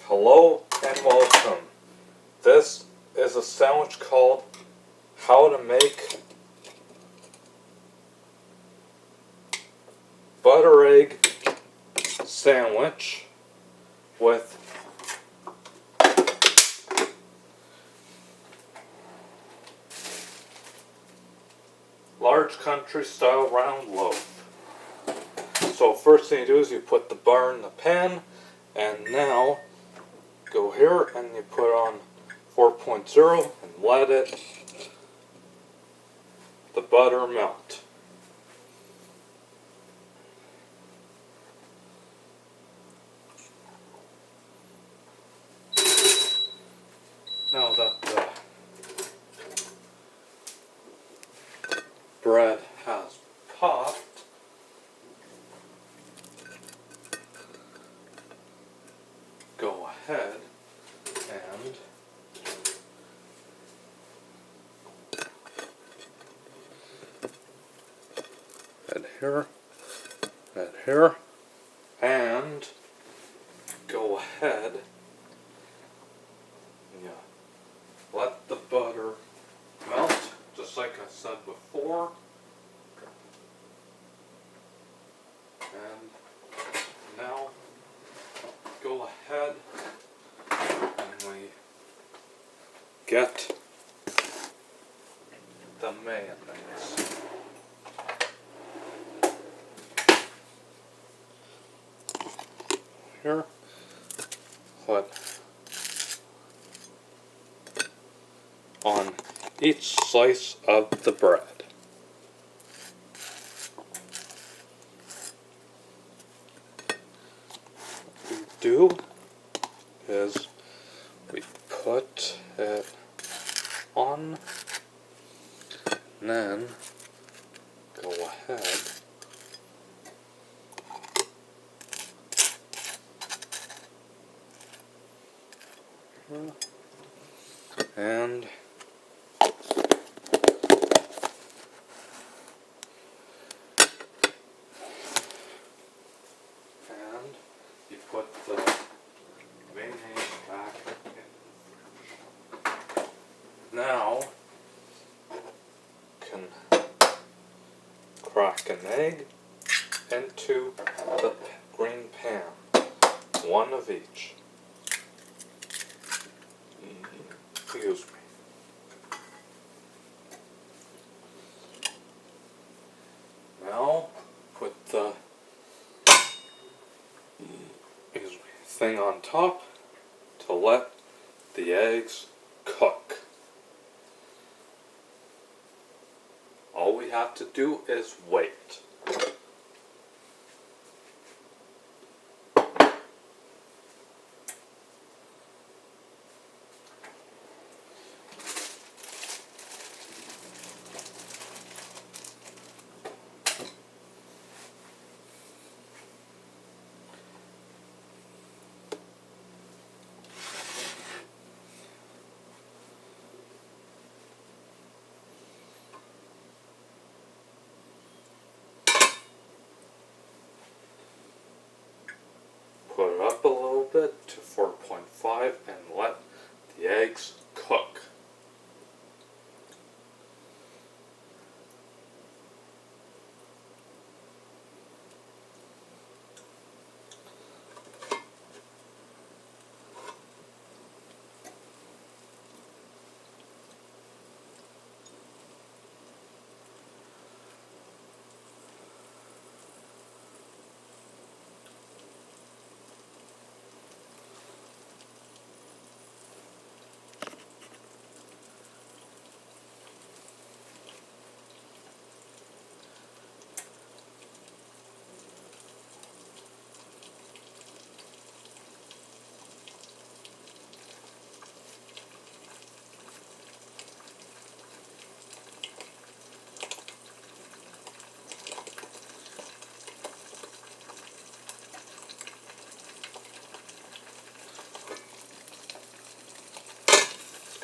Hello and welcome. This is a sandwich called How to Make Butter Egg Sandwich with large country style round loaf. So first thing you do is you put the butter in the pan, and now go here and you put on 4.0 and let the butter melt. Now that the bread has popped, go ahead and add here, and go ahead and let the butter melt, just like I said before. And now go ahead and we get the mayonnaise. Here, put on each slice of the bread. What we do is we put it on, and then go ahead and you put the mayonnaise back in. Now you can crack an egg into the green pan, one of each. Excuse me. Now put the thing on top to let the eggs cook. All we have to do is wait. Put it up a little bit to 4.5 and let the eggs cook.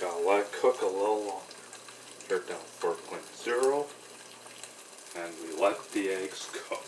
Gotta let it cook a little longer. Here down 4.0, and we let the eggs cook.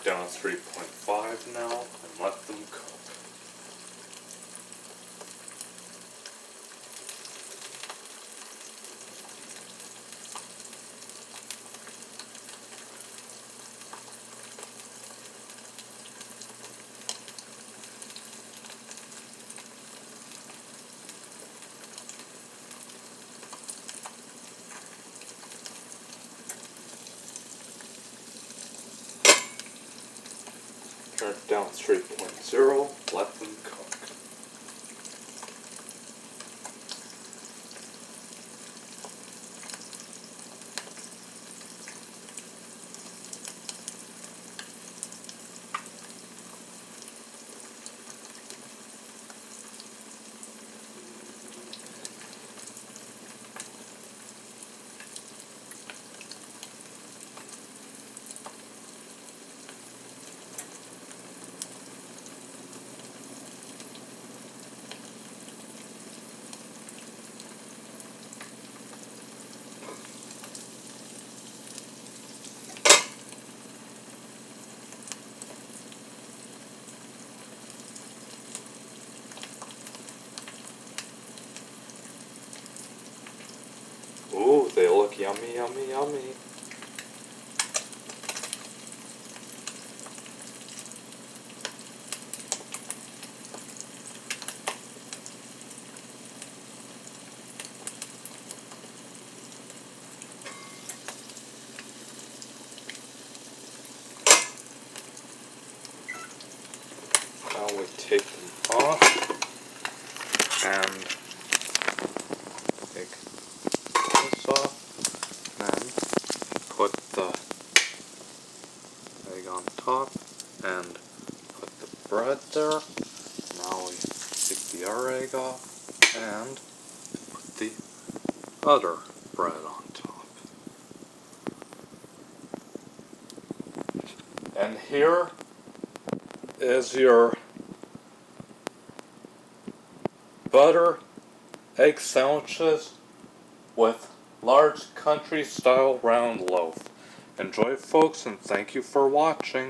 down to 3.5 now and let them cook. Turn it down to 3.0, let them cook. Ooh, they look yummy, yummy, yummy. Now we take them off and take this off and put the egg on top and put the bread there. Now we take the other egg off and put the other bread on top. And here is your butter egg sandwiches with large country style round loaf. Enjoy, folks, and thank you for watching.